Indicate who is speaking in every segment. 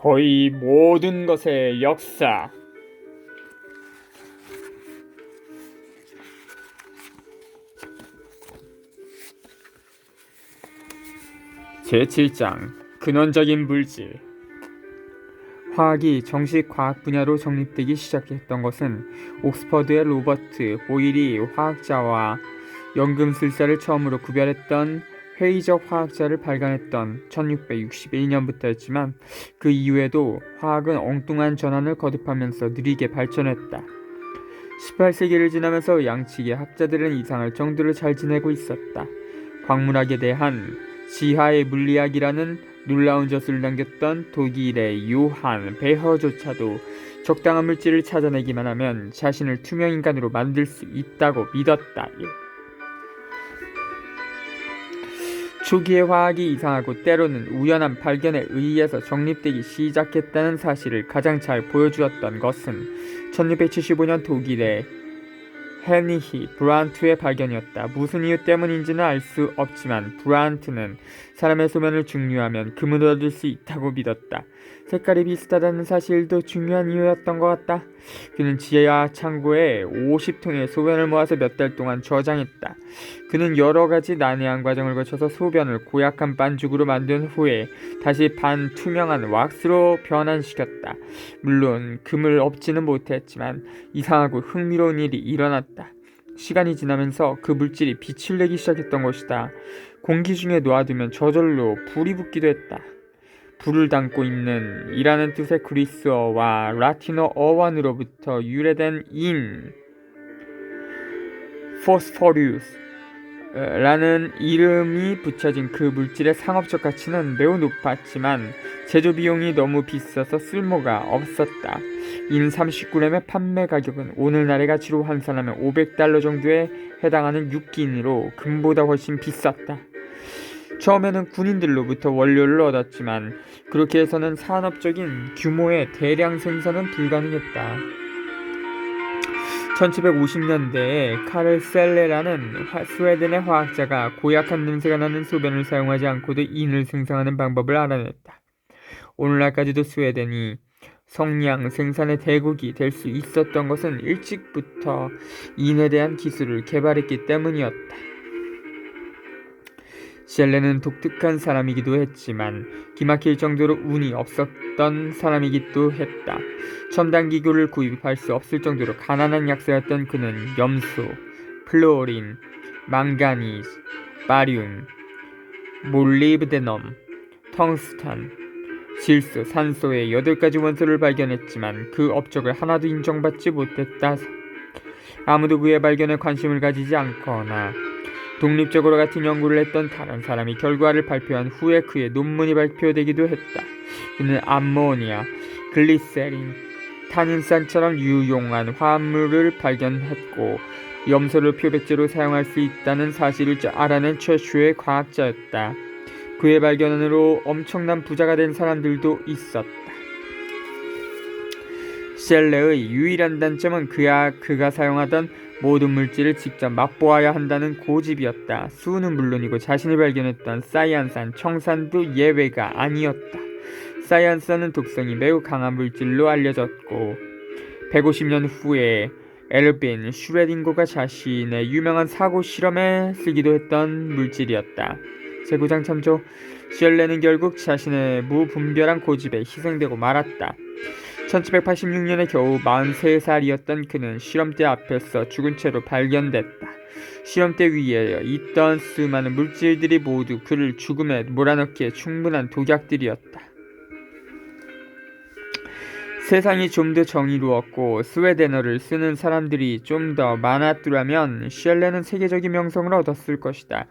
Speaker 1: 거의 모든 것의 역사. 제7장 근원적인 물질. 화학이 정식 과학 분야로 정립되기 시작했던 것은 옥스퍼드의 로버트 보일이 화학자와 연금술사를 처음으로 구별했던 회의적 화학자를 발견했던 1661년부터였지만 그 이후에도 화학은 엉뚱한 전환을 거듭하면서 느리게 발전했다. 18세기를 지나면서 양측의 학자들은 이상할 정도로 잘 지내고 있었다. 광물학에 대한 지하의 물리학이라는 놀라운 저술을 남겼던 독일의 요한 베허조차도 적당한 물질을 찾아내기만 하면 자신을 투명인간으로 만들 수 있다고 믿었다. 초기의 화학이 이상하고 때로는 우연한 발견에 의해서 정립되기 시작했다는 사실을 가장 잘 보여주었던 것은 1675년 독일의 헤니히 브란트의 발견이었다. 무슨 이유 때문인지는 알 수 없지만 브란트는 사람의 소변을 증류하면 금을 얻을 수 있다고 믿었다. 색깔이 비슷하다는 사실도 중요한 이유였던 것 같다. 그는 지하 창고에 50통의 소변을 모아서 몇 달 동안 저장했다. 그는 여러 가지 난해한 과정을 거쳐서 소변을 고약한 반죽으로 만든 후에 다시 반투명한 왁스로 변환시켰다. 물론 금을 얻지는 못했지만 이상하고 흥미로운 일이 일어났다. 시간이 지나면서 그 물질이 빛을 내기 시작했던 것이다. 공기 중에 놓아두면 저절로 불이 붙기도 했다. 불을 담고 있는 이라는 뜻의 그리스어와 라틴어 어원으로부터 유래된 인 포스포리우스 라는 이름이 붙여진 그 물질의 상업적 가치는 매우 높았지만 제조 비용이 너무 비싸서 쓸모가 없었다. 인 39g의 판매 가격은 오늘날의 가치로 환산하면 500달러 정도에 해당하는 6기인으로 금보다 훨씬 비쌌다. 처음에는 군인들로부터 원료를 얻었지만 그렇게 해서는 산업적인 규모의 대량 생산은 불가능했다. 1750년대에 카를 셀레라는 스웨덴의 화학자가 고약한 냄새가 나는 소변을 사용하지 않고도 인을 생성하는 방법을 알아냈다. 오늘날까지도 스웨덴이 성냥 생산의 대국이 될 수 있었던 것은 일찍부터 인에 대한 기술을 개발했기 때문이었다. 셀레는 독특한 사람이기도 했지만 기막힐 정도로 운이 없었던 사람이기도 했다. 첨단 기구를 구입할 수 없을 정도로 가난한 약사였던 그는 염소, 플로린, 망가니즈, 바리움, 몰리브데넘, 텅스탄, 질소, 산소의 8가지 원소를 발견했지만 그 업적을 하나도 인정받지 못했다. 아무도 그의 발견에 관심을 가지지 않거나 독립적으로 같은 연구를 했던 다른 사람이 결과를 발표한 후에 그의 논문이 발표되기도 했다. 그는 암모니아, 글리세린, 탄닌산처럼 유용한 화합물을 발견했고 염소를 표백제로 사용할 수 있다는 사실을 알아낸 최초의 과학자였다. 그의 발견으로 엄청난 부자가 된 사람들도 있었다. 셀레의 유일한 단점은 그가 사용하던 모든 물질을 직접 맛보아야 한다는 고집이었다. 수는 물론이고 자신이 발견했던 사이안산, 청산도 예외가 아니었다. 사이안산은 독성이 매우 강한 물질로 알려졌고 150년 후에 에르빈 슈레딩거가 자신의 유명한 사고 실험에 쓰기도 했던 물질이었다. 제9장 참조. 셀레는 결국 자신의 무분별한 고집에 희생되고 말았다. 1786년에 겨우 43살이었던 그는 실험대 앞에서 죽은 채로 발견됐다. 실험대 위에 있던 수많은 물질들이 모두 그를 죽음에 몰아넣기에 충분한 독약들이었다. 세상이 좀 더 정의로웠고 스웨덴어를 쓰는 사람들이 좀 더 많았더라면 셀레는 세계적인 명성을 얻었을 것이다.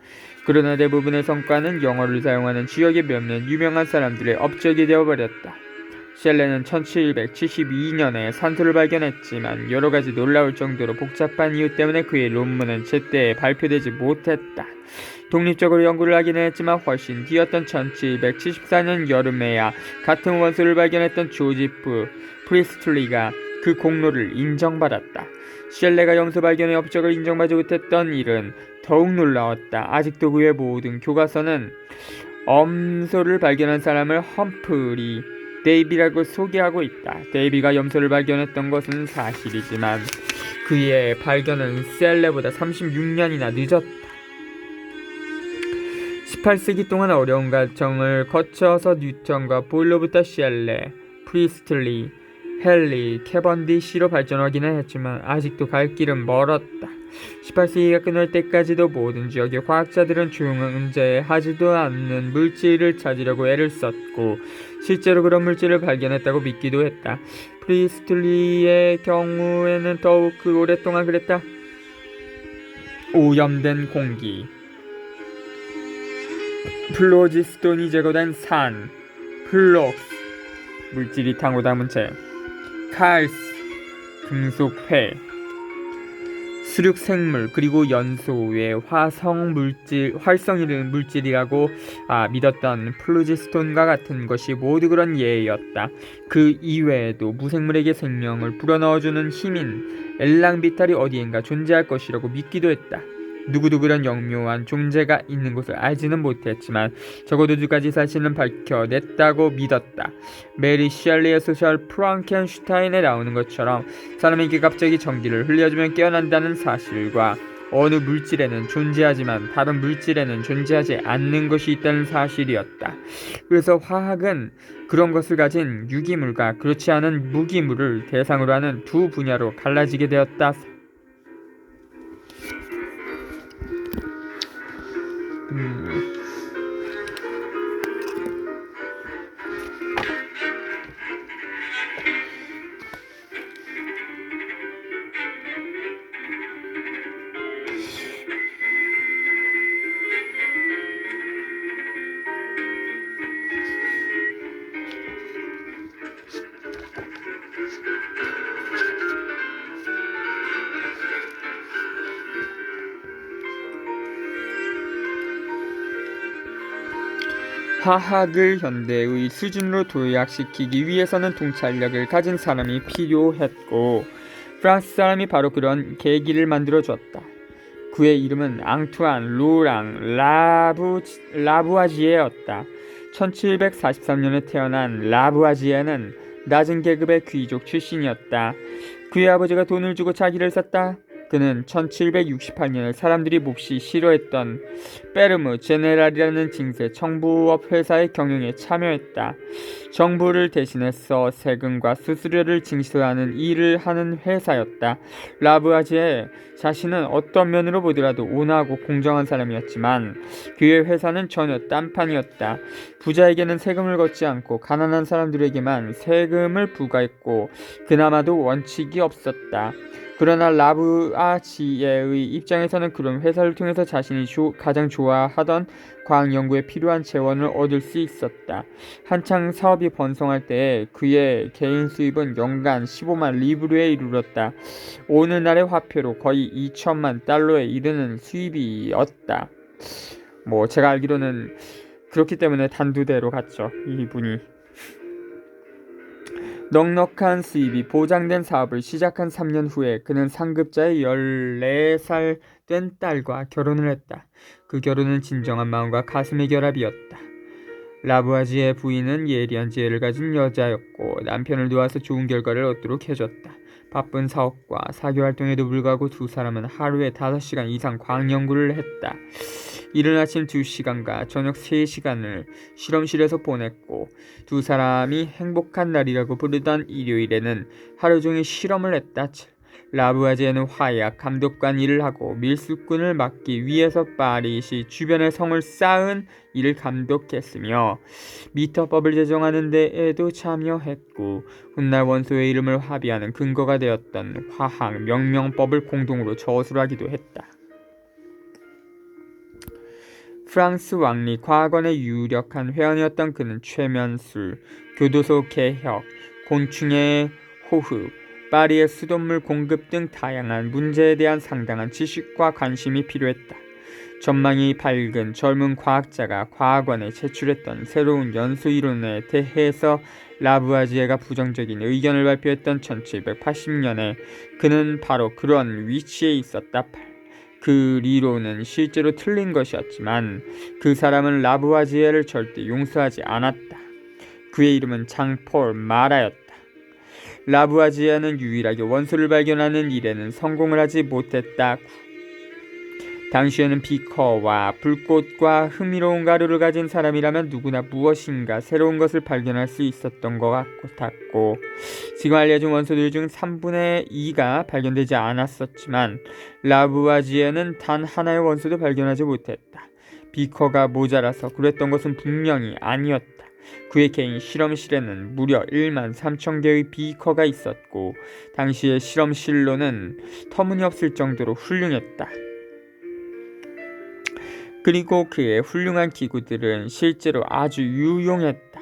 Speaker 1: 그러나 대부분의 성과는 영어를 사용하는 지역의 몇몇 유명한 사람들의 업적이 되어버렸다. 셀레는 1772년에 산소를 발견했지만 여러가지 놀라울 정도로 복잡한 이유 때문에 그의 논문은 제때 발표되지 못했다. 독립적으로 연구를 하기는 했지만 훨씬 뒤였던 1774년 여름에야 같은 원소를 발견했던 조지프 프리스틀리가 그 공로를 인정받았다. 셀레가 염소 발견의 업적을 인정받지 못했던 일은 더욱 놀라웠다. 아직도 그의 모든 교과서는 엄소를 발견한 사람을 험프리 데이비라고 소개하고 있다. 데이비가 염소를 발견했던 것은 사실이지만 그의 발견은 셀레보다 36년이나 늦었다. 18세기 동안 어려운 과정을 거쳐서 뉴턴과 보일로부터 셸레, 프리스틀리, 헨리, 캐번디시로 발전하기는 했지만 아직도 갈 길은 멀었다. 18세기가 끝날 때까지도 모든 지역의 과학자들은 존재하지도 않는 물질을 찾으려고 애를 썼고 실제로 그런 물질을 발견했다고 믿기도 했다. 프리스틀리의 경우에는 더욱 오랫동안 그랬다. 오염된 공기, 플로지스톤이 제거된 산, 플록스, 물질이 타고 담은 채, 칼스, 금속회, 수륙생물, 그리고 연소의 활성이른 물질이라고 믿었던 플로지스톤과 같은 것이 모두 그런 예였다. 그 이외에도 무생물에게 생명을 불어넣어주는 힘인 엘랑비탈이 어디엔가 존재할 것이라고 믿기도 했다. 누구도 그런 영묘한 존재가 있는 것을 알지는 못했지만 적어도 두 가지 사실은 밝혀냈다고 믿었다. 메리 셸리의 소설 프랑켄슈타인에 나오는 것처럼 사람에게 갑자기 전기를 흘려주면 깨어난다는 사실과 어느 물질에는 존재하지만 다른 물질에는 존재하지 않는 것이 있다는 사실이었다. 그래서 화학은 그런 것을 가진 유기물과 그렇지 않은 무기물을 대상으로 하는 두 분야로 갈라지게 되었다. 화학을 현대의 수준으로 도약시키기 위해서는 통찰력을 가진 사람이 필요했고 프랑스 사람이 바로 그런 계기를 만들어줬다. 그의 이름은 앙투안 로랑 라부아지에였다. 1743년에 태어난 라부아지에는 낮은 계급의 귀족 출신이었다. 그의 아버지가 돈을 주고 자기를 샀다. 그는 1768년에 사람들이 몹시 싫어했던 페르무 제네랄이라는 징세 청부업 회사의 경영에 참여했다. 정부를 대신해서 세금과 수수료를 징수하는 일을 하는 회사였다. 라부아지에 자신은 어떤 면으로 보더라도 온화하고 공정한 사람이었지만 그의 회사는 전혀 딴판이었다. 부자에게는 세금을 걷지 않고 가난한 사람들에게만 세금을 부과했고 그나마도 원칙이 없었다. 그러나 라부아지에의 입장에서는 그런 회사를 통해서 자신이 가장 좋아하던 과학 연구에 필요한 재원을 얻을 수 있었다. 한창 사업이 번성할 때에 그의 개인 수입은 연간 15만 리브르에 이르렀다. 오늘날의 화폐로 거의 2천만 달러에 이르는 수입이었다. 제가 알기로는 그렇기 때문에 단두대로 갔죠, 이분이. 넉넉한 수입이 보장된 사업을 시작한 3년 후에 그는 상급자의 14살 된 딸과 결혼을 했다. 그 결혼은 진정한 마음과 가슴의 결합이었다. 라부아지의 부인은 예리한 지혜를 가진 여자였고 남편을 도와서 좋은 결과를 얻도록 해줬다. 바쁜 사업과 사교활동에도 불구하고 두 사람은 하루에 5시간 이상 과학 연구를 했다. 이른 아침 2시간과 저녁 3시간을 실험실에서 보냈고 두 사람이 행복한 날이라고 부르던 일요일에는 하루 종일 실험을 했다. 라부아지에는 화약 감독관 일을 하고 밀수꾼을 막기 위해서 파리시 주변의 성을 쌓은 일을 감독했으며 미터법을 제정하는 데에도 참여했고 훗날 원소의 이름을 합의하는 근거가 되었던 화학 명명법을 공동으로 저술하기도 했다. 프랑스 왕리 과학원의 유력한 회원이었던 그는 최면술, 교도소 개혁, 곤충의 호흡, 파리의 수돗물 공급 등 다양한 문제에 대한 상당한 지식과 관심이 필요했다. 전망이 밝은 젊은 과학자가 과학원에 제출했던 새로운 연소 이론에 대해서 라부아지에가 부정적인 의견을 발표했던 1780년에 그는 바로 그런 위치에 있었다. 그 이론은 실제로 틀린 것이었지만 그 사람은 라부아지에를 절대 용서하지 않았다. 그의 이름은 장폴 마라였다. 라부아지에는 유일하게 원소를 발견하는 일에는 성공을 하지 못했다. 당시에는 비커와 불꽃과 흥미로운 가루를 가진 사람이라면 누구나 무엇인가 새로운 것을 발견할 수 있었던 것 같고, 지금 알려진 원소들 중 3분의 2가 발견되지 않았었지만 라부아지에는 단 하나의 원소도 발견하지 못했다. 비커가 모자라서 그랬던 것은 분명히 아니었다. 그의 개인 실험실에는 무려 1만 3천 개의 비커가 있었고, 당시의 실험실로는 터무니없을 정도로 훌륭했다. 그리고 그의 훌륭한 기구들은 실제로 아주 유용했다.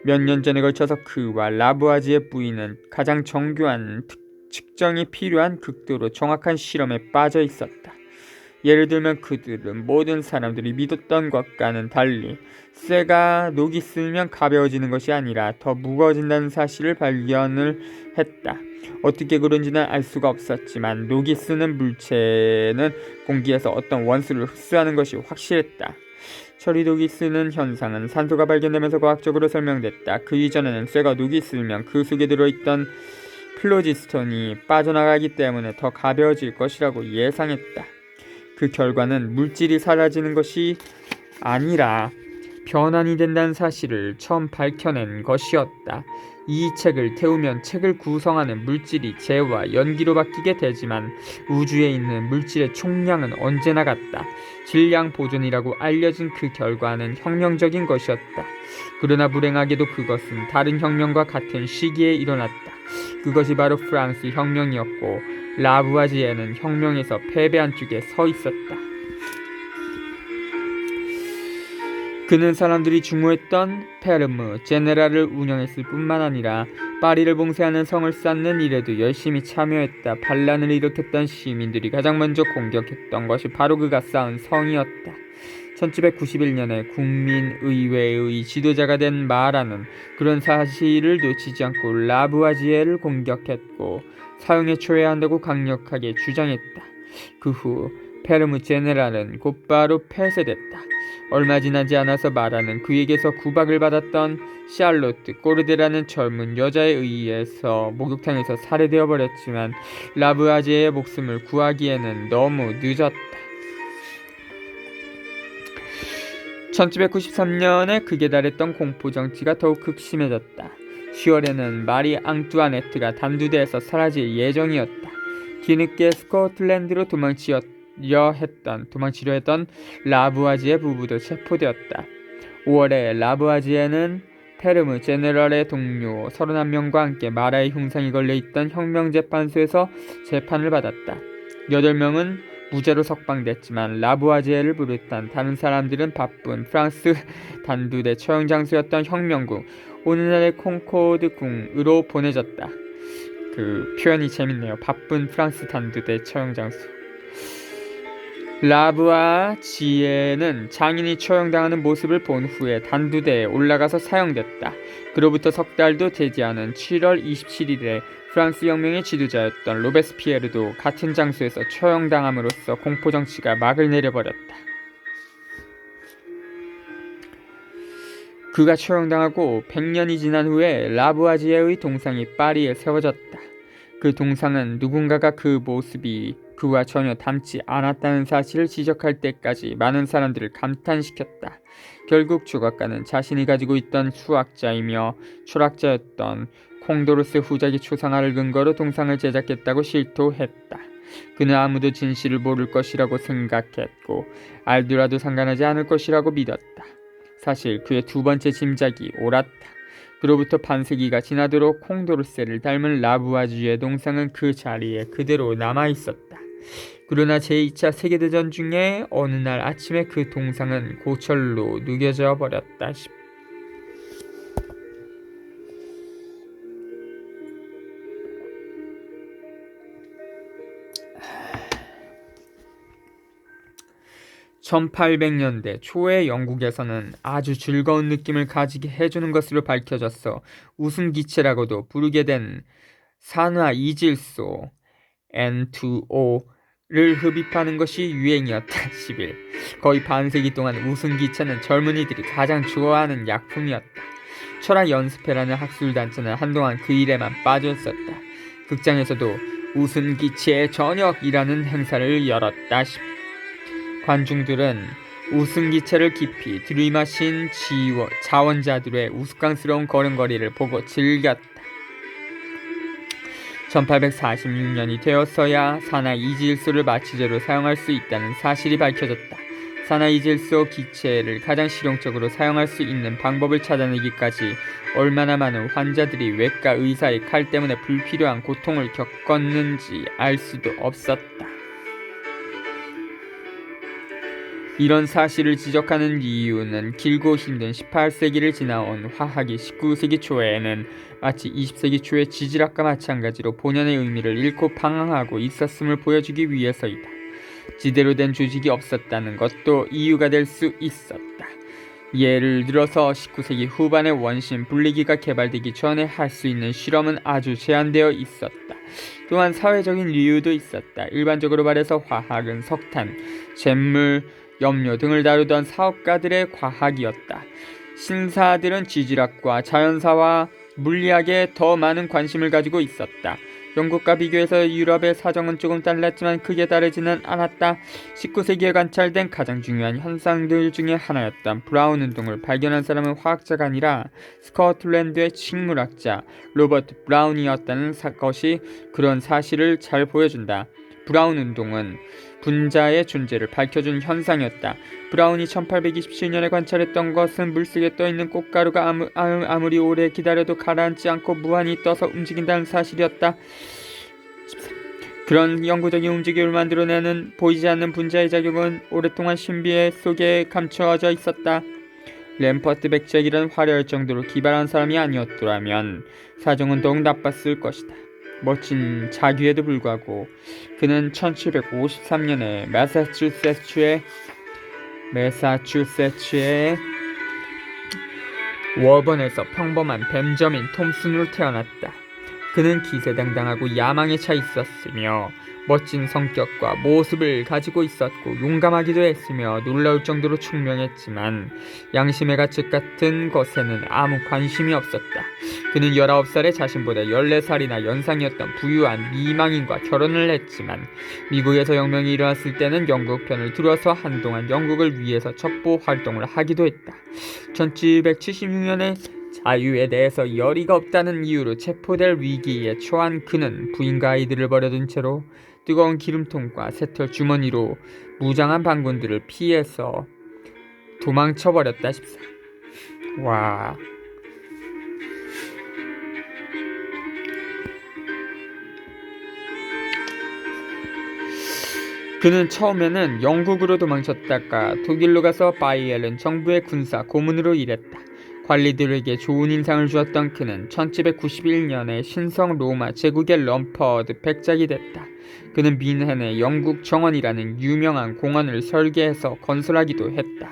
Speaker 1: 몇 년 전에 걸쳐서 그와 라부아지의 부인은 가장 정교한 측정이 필요한 극도로 정확한 실험에 빠져 있었다. 예를 들면 그들은 모든 사람들이 믿었던 것과는 달리 쇠가 녹이 슬면 가벼워지는 것이 아니라 더 무거워진다는 사실을 발견을 했다. 어떻게 그런지는 알 수가 없었지만 녹이 쓰는 물체는 공기에서 어떤 원소를 흡수하는 것이 확실했다. 처리독이 쓰는 현상은 산소가 발견되면서 과학적으로 설명됐다. 그 이전에는 쇠가 녹이 슬면 그 속에 들어있던 플로지스톤이 빠져나가기 때문에 더 가벼워질 것이라고 예상했다. 그 결과는 물질이 사라지는 것이 아니라 변환이 된다는 사실을 처음 밝혀낸 것이었다. 이 책을 태우면 책을 구성하는 물질이 재와 연기로 바뀌게 되지만 우주에 있는 물질의 총량은 언제나 같다. 질량 보존이라고 알려진 그 결과는 혁명적인 것이었다. 그러나 불행하게도 그것은 다른 혁명과 같은 시기에 일어났다. 그것이 바로 프랑스 혁명이었고, 라부아지에는 혁명에서 패배한 쪽에 서 있었다. 그는 사람들이 중후했던 페르무 제네랄을 운영했을 뿐만 아니라 파리를 봉쇄하는 성을 쌓는 일에도 열심히 참여했다. 반란을 일으켰던 시민들이 가장 먼저 공격했던 것이 바로 그가 쌓은 성이었다. 1791년에 국민의회의 지도자가 된 마라는 그런 사실을 놓치지 않고 라부아지에를 공격했고 사형에 처해야 한다고 강력하게 주장했다. 그 후 페르무 제네랄은 곧바로 폐쇄됐다. 얼마 지나지 않아서 마라는 그에게서 구박을 받았던 샬롯트 꼬르데라는 젊은 여자에 의해서 목욕탕에서 살해되어 버렸지만 라부아지에의 목숨을 구하기에는 너무 늦었다. 1793년에 극에 달했던 공포정치가 더욱 극심해졌다. 10월에는 마리 앙뚜아네트가 단두대에서 사라질 예정이었다. 뒤늦게 스코틀랜드로 도망치려 했던 라부아지에 부부도 체포되었다. 5월에 라부아지에는 페르무 제네럴의 동료 31명과 함께 마라의 흉상이 걸려있던 혁명재판소에서 재판을 받았다. 8명은 무죄로 석방됐지만 라부아지에를 비롯한 다른 사람들은 바쁜 프랑스 단두대 처형 장소였던 혁명궁, 오늘날의 콩코드 궁으로 보내졌다. 그 표현이 재밌네요. 바쁜 프랑스 단두대 처형 장소. 라부아지에는 장인이 처형당하는 모습을 본 후에 단두대에 올라가서 사형됐다. 그로부터 석 달도 되지 않은 7월 27일에 프랑스 혁명의 지도자였던 로베스피에르도 같은 장소에서 처형당함으로써 공포정치가 막을 내려버렸다. 그가 처형당하고 100년이 지난 후에 라부아지에의 동상이 파리에 세워졌다. 그 동상은 누군가가 그 모습이 그와 전혀 닮지 않았다는 사실을 지적할 때까지 많은 사람들을 감탄시켰다. 결국 조각가는 자신이 가지고 있던 수학자이며 철학자였던 콩도르스 후자기 초상화를 근거로 동상을 제작했다고 실토했다. 그는 아무도 진실을 모를 것이라고 생각했고 알더라도 상관하지 않을 것이라고 믿었다. 사실 그의 두 번째 짐작이 옳았다. 그로부터 반세기가 지나도록 콩도르세를 닮은 라부아지에 동상은 그 자리에 그대로 남아있었다. 그러나 제2차 세계대전 중에 어느 날 아침에 그 동상은 고철로 누겨져 버렸다. 1800년대 초에 영국에서는 아주 즐거운 느낌을 가지게 해주는 것으로 밝혀져서 웃음기체라고도 부르게 된 산화이질소 N2O를 흡입하는 것이 유행이었다. 11. 거의 반세기 동안 웃음기체는 젊은이들이 가장 좋아하는 약품이었다. 철학 연습회라는 학술단체는 한동안 그 일에만 빠져 있었다. 극장에서도 우승기체의 저녁이라는 행사를 열었다. 관중들은 우승기체를 깊이 들이마신 자원자들의 우스꽝스러운 걸음걸이를 보고 즐겼다. 1846년이 되었어야 산하이질소를 마취제로 사용할 수 있다는 사실이 밝혀졌다. 산하이질소 기체를 가장 실용적으로 사용할 수 있는 방법을 찾아내기까지 얼마나 많은 환자들이 외과 의사의 칼 때문에 불필요한 고통을 겪었는지 알 수도 없었다. 이런 사실을 지적하는 이유는 길고 힘든 18세기를 지나온 화학이 19세기 초에는 마치 20세기 초의 지질학과 마찬가지로 본연의 의미를 잃고 방황하고 있었음을 보여주기 위해서이다. 지대로 된 조직이 없었다는 것도 이유가 될 수 있었다. 예를 들어서 19세기 후반에 원심 분리기가 개발되기 전에 할 수 있는 실험은 아주 제한되어 있었다. 또한 사회적인 이유도 있었다. 일반적으로 말해서 화학은 석탄, 잿물, 염료 등을 다루던 사업가들의 과학이었다. 신사들은 지질학과 자연사와 물리학에 더 많은 관심을 가지고 있었다. 영국과 비교해서 유럽의 사정은 조금 달랐지만 크게 다르지는 않았다. 19세기에 관찰된 가장 중요한 현상들 중에 하나였던 브라운 운동을 발견한 사람은 화학자가 아니라 스코틀랜드의 식물학자 로버트 브라운이었다는 것이 그런 사실을 잘 보여준다. 브라운 운동은 분자의 존재를 밝혀준 현상이었다. 브라운이 1827년에 관찰했던 것은 물속에 떠있는 꽃가루가 아무리 오래 기다려도 가라앉지 않고 무한히 떠서 움직인다는 사실이었다. 그런 영구적인 움직임을 만들어내는 보이지 않는 분자의 작용은 오랫동안 신비 속에 감춰져 있었다. 램퍼트 백잭이라는 화려할 정도로 기발한 사람이 아니었더라면 사정은 더욱 나빴을 것이다. 멋진 자규에도 불구하고 그는 1753년에 매사추세츠의 워번에서 평범한 뱀점인 톰슨으로 태어났다. 그는 기세당당하고 야망에 차 있었으며 멋진 성격과 모습을 가지고 있었고 용감하기도 했으며 놀라울 정도로 총명했지만 양심의 가책 같은 것에는 아무 관심이 없었다. 그는 19살에 자신보다 14살이나 연상이었던 부유한 미망인과 결혼을 했지만 미국에서 혁명이 일어났을 때는 영국 편을 들어서 한동안 영국을 위해서 첩보 활동을 하기도 했다. 1776년에 자유에 대해서 열의가 없다는 이유로 체포될 위기에 처한 그는 부인과 아이들을 버려둔 채로 뜨거운 기름통과 새털 주머니로 무장한 반군들을 피해서 도망쳐버렸다 싶사. 와. 그는 처음에는 영국으로 도망쳤다가 독일로 가서 바이에른 정부의 군사 고문으로 일했다. 관리들에게 좋은 인상을 주었던 그는 1791년에 신성 로마 제국의 럼퍼드 백작이 됐다. 그는 뮌헨에 영국 정원이라는 유명한 공원을 설계해서 건설하기도 했다.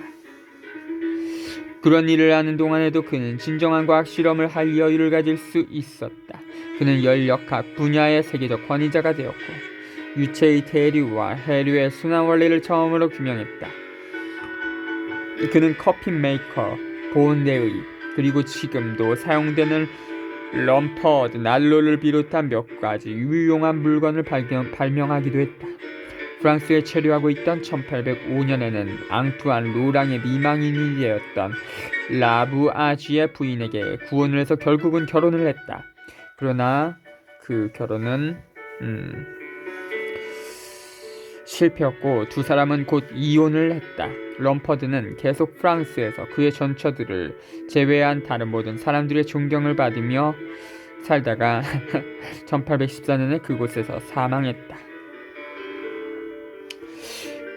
Speaker 1: 그런 일을 하는 동안에도 그는 진정한 과학 실험을 할 여유를 가질 수 있었다. 그는 연력학 분야의 세계적 권위자가 되었고 유체의 대류와 해류의 순환 원리를 처음으로 규명했다. 그는 커피 메이커, 보온대의 그리고 지금도 사용되는 럼퍼드 난로를 비롯한 몇 가지 유용한 물건을 발명하기도 했다. 프랑스에 체류하고 있던 1805년에는 앙투안 로랑의 미망인이 되었던 라부아지의 부인에게 구원을 해서 결국은 결혼을 했다. 그러나 그 결혼은 실패였고 두 사람은 곧 이혼을 했다. 럼퍼드는 계속 프랑스에서 그의 전처들을 제외한 다른 모든 사람들의 존경을 받으며 살다가 1814년에 그곳에서 사망했다.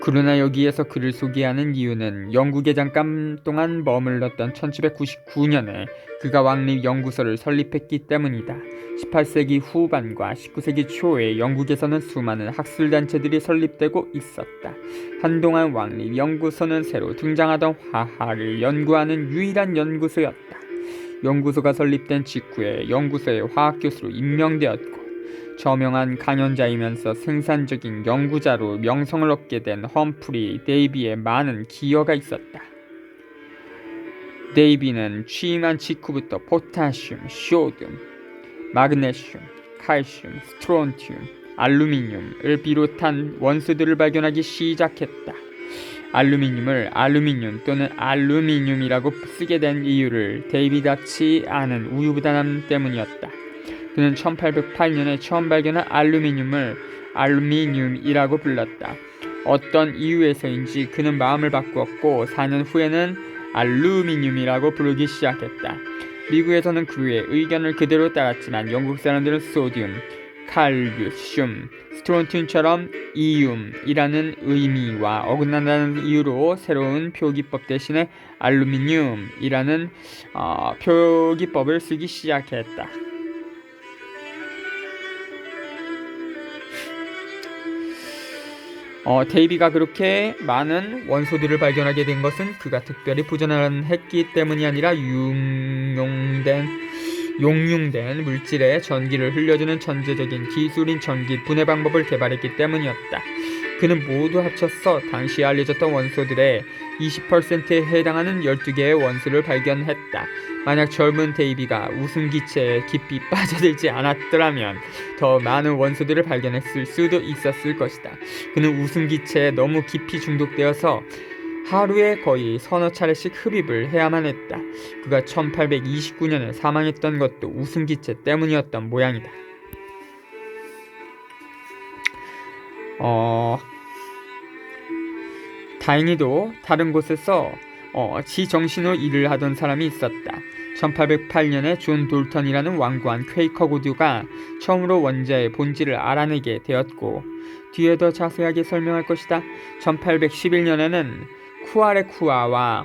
Speaker 1: 그러나 여기에서 그를 소개하는 이유는 영국에 잠깐 동안 머물렀던 1799년에 그가 왕립 연구소를 설립했기 때문이다. 18세기 후반과 19세기 초에 영국에서는 수많은 학술단체들이 설립되고 있었다. 한동안 왕립 연구소는 새로 등장하던 화학을 연구하는 유일한 연구소였다. 연구소가 설립된 직후에 연구소의 화학교수로 임명되었고 저명한 강연자이면서 생산적인 연구자로 명성을 얻게 된 험프리 데이비의 많은 기여가 있었다. 데이비는 취임한 직후부터 포타슘, 쇼듐, 마그네슘, 칼슘, 스트론튬, 알루미늄을 비롯한 원소들을 발견하기 시작했다. 알루미늄을 알루미늄 또는 알루미늄이라고 쓰게 된 이유를 데이비답지 않은 우유부단함 때문이었다. 그는 1808년에 처음 발견한 알루미늄을 알루미늄이라고 불렀다. 어떤 이유에서인지 그는 마음을 바꾸었고 4년 후에는 알루미늄이라고 부르기 시작했다. 미국에서는 그의 의견을 그대로 따랐지만 영국 사람들은 소듐, 칼륨, 스트론튬처럼 이음이라는 의미와 어긋난다는 이유로 새로운 표기법 대신에 알루미늄이라는 표기법을 쓰기 시작했다. 데이비가 그렇게 많은 원소들을 발견하게 된 것은 그가 특별히 부전했기 때문이 아니라 용융된 물질에 전기를 흘려주는 전제적인 기술인 전기 분해 방법을 개발했기 때문이었다. 그는 모두 합쳐서 당시 알려졌던 원소들의 20%에 해당하는 12개의 원소를 발견했다. 만약 젊은 데이비가 웃음기체에 깊이 빠져들지 않았더라면 더 많은 원소들을 발견했을 수도 있었을 것이다. 그는 웃음기체에 너무 깊이 중독되어서 하루에 거의 서너 차례씩 흡입을 해야만 했다. 그가 1829년에 사망했던 것도 웃음기체 때문이었던 모양이다. 다행히도 다른 곳에서 지정신으로 일을 하던 사람이 있었다. 1808년에 존 돌턴이라는 완고한 퀘이커 고두가 처음으로 원자의 본질을 알아내게 되었고 뒤에 더 자세하게 설명할 것이다. 1811년에는 쿠아레쿠아와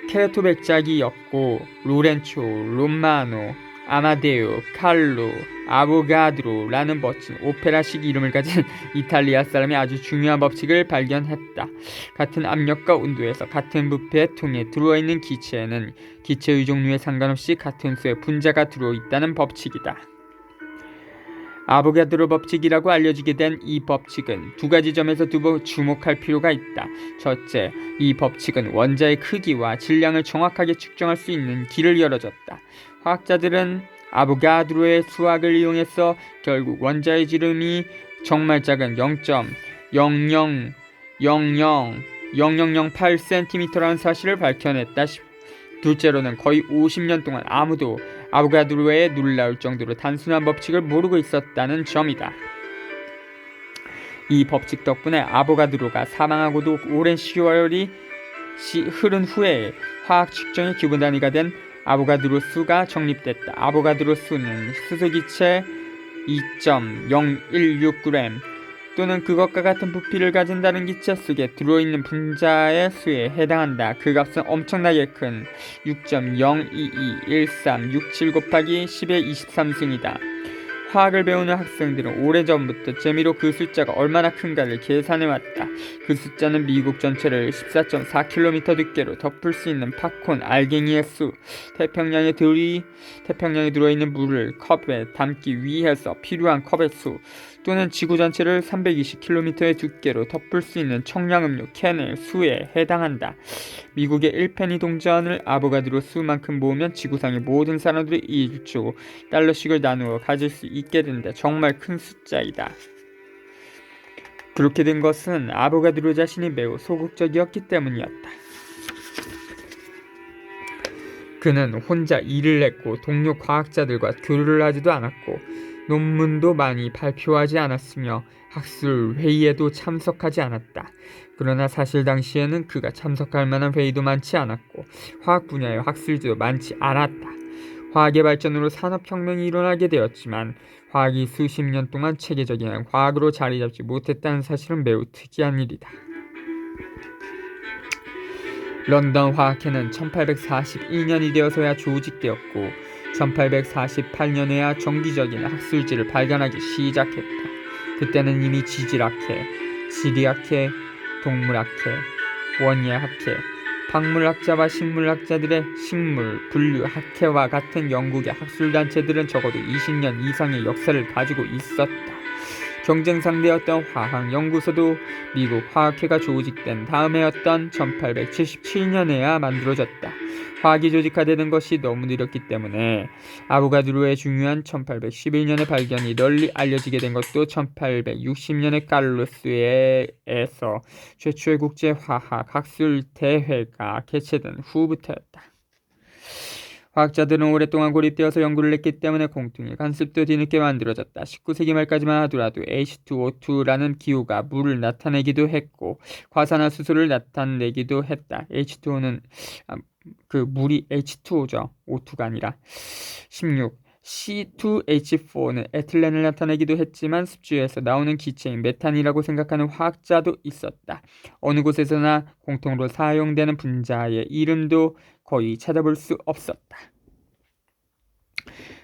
Speaker 1: 케레토백작이었고 로렌초, 롬마노, 아마데우, 칼로, 아보가드로라는 멋진 오페라식 이름을 가진 이탈리아 사람이 아주 중요한 법칙을 발견했다. 같은 압력과 온도에서 같은 부피의 통에 들어있는 기체에는 기체의 종류에 상관없이 같은 수의 분자가 들어있다는 법칙이다. 아보가드로 법칙이라고 알려지게 된 이 법칙은 두 가지 점에서 주목할 필요가 있다. 첫째, 이 법칙은 원자의 크기와 질량을 정확하게 측정할 수 있는 길을 열어줬다. 화학자들은 아보가드로의 수학을 이용해서 결국 원자의 지름이 정말 작은 0.000008cm라는 사실을 밝혀냈다. 둘째로는 거의 50년 동안 아무도 아보가드로에 놀라울 정도로 단순한 법칙을 모르고 있었다는 점이다. 이 법칙 덕분에 아보가드로가 사망하고도 오랜 시월이 흐른 후에 화학 측정의 기본 단위가 된 아보가드로 수가 정립됐다. 아보가드로 수는 수소기체 2.016g 또는 그것과 같은 부피를 가진 다른 기체 속에 들어있는 분자의 수에 해당한다. 그 값은 엄청나게 큰 6.0221367 곱하기 10의 23승이다. 화학을 배우는 학생들은 오래전부터 재미로 그 숫자가 얼마나 큰가를 계산해왔다. 그 숫자는 미국 전체를 14.4km 두께로 덮을 수 있는 팝콘 알갱이의 수, 태평양에 들어있는 물을 컵에 담기 위해서 필요한 컵의 수, 또는 지구 전체를 320km의 두께로 덮을 수 있는 청량음료 캔의 수에 해당한다. 미국의 1페니 동전을 아보가드로 수만큼 모으면 지구상의 모든 사람들이 1조 달러씩을 나누어 가질 수 있게 된다. 정말 큰 숫자이다. 그렇게 된 것은 아보가드로 자신이 매우 소극적이었기 때문이었다. 그는 혼자 일을 했고 동료 과학자들과 교류를 하지도 않았고 논문도 많이 발표하지 않았으며 학술 회의에도 참석하지 않았다. 그러나 사실 당시에는 그가 참석할 만한 회의도 많지 않았고 화학 분야의 학술지도 많지 않았다. 화학의 발전으로 산업혁명이 일어나게 되었지만 화학이 수십 년 동안 체계적인 과학으로 자리 잡지 못했다는 사실은 매우 특이한 일이다. 런던 화학회는 1841년이 되어서야 조직되었고 1848년에야 정기적인 학술지를 발간하기 시작했다. 그때는 이미 지질학회, 지리학회, 동물학회, 원예학회, 박물학자와 식물학자들의 식물, 분류학회와 같은 영국의 학술단체들은 적어도 20년 이상의 역사를 가지고 있었다. 경쟁 상대였던 화학연구소도 미국 화학회가 조직된 다음해였던 1877년에야 만들어졌다. 화학이 조직화되는 것이 너무 느렸기 때문에 아보가드로의 중요한 1811년의 발견이 널리 알려지게 된 것도 1860년의 칼로스에서 최초의 국제화학 학술 대회가 개최된 후부터였다. 과학자들은 오랫동안 고립되어서 연구를 했기 때문에 공통의 관습도 뒤늦게 만들어졌다. 19세기 말까지만 하더라도 H2O2라는 기호가 물을 나타내기도 했고 과산화수소를 나타내기도 했다. H2O는 물이 H2O죠. O2가 아니라. 16. C2H4는 에틸렌을 나타내기도 했지만 습주에서 나오는 기체인 메탄이라고 생각하는 화학자도 있었다. 어느 곳에서나 공통으로 사용되는 분자의 이름도 거의 찾아볼 수 없었다.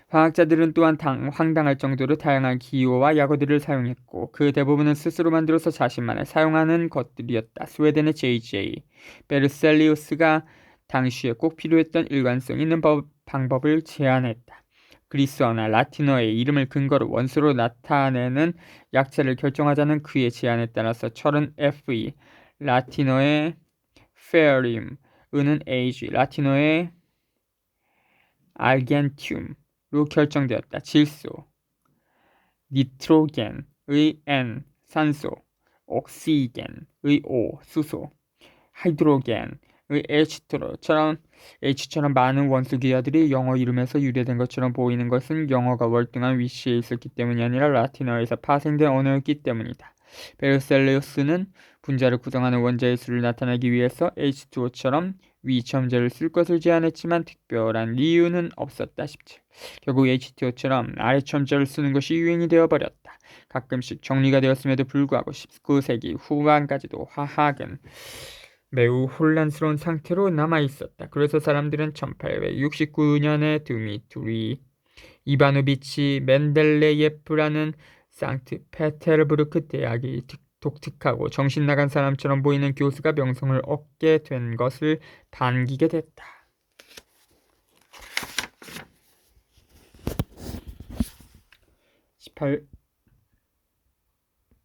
Speaker 1: 화학자들은 또한 황당할 정도로 다양한 기호와 약어들을 사용했고 그 대부분은 스스로 만들어서 자신만의 사용하는 것들이었다. 스웨덴의 J.J. 베르셀리우스가 당시에 꼭 필요했던 일관성 있는 방법을 제안했다. 그리스어나 라틴어의 이름을 근거로 원소로 나타내는 약자를 결정하자는 그의 제안에 따라서 철은 Fe, 라틴어의 Ferrium, 은은 Ag, 라틴어의 Argentium로 결정되었다. 질소, 니트로겐의 N, 산소, 옥시겐의 O, 수소, 하이드로겐의 H처럼 많은 원소 기하들이 영어 이름에서 유래된 것처럼 보이는 것은 영어가 월등한 위치에 있었기 때문이 아니라 라틴어에서 파생된 언어였기 때문이다. 베르셀리우스는 분자를 구성하는 원자의 수를 나타내기 위해서 H2O처럼 위첨제를 쓸 것을 제안했지만 특별한 이유는 없었다. 17. 결국 H2O처럼 아래첨제를 쓰는 것이 유행이 되어버렸다. 가끔씩 정리가 되었음에도 불구하고 19세기 후반까지도 화학은 매우 혼란스러운 상태로 남아있었다. 그래서 사람들은 1869년에 드미트리 이바노비치 멘델레예프라는 상트페테르부르크 대학이 독특하고 정신나간 사람처럼 보이는 교수가 명성을 얻게 된 것을 반기게 됐다. 18.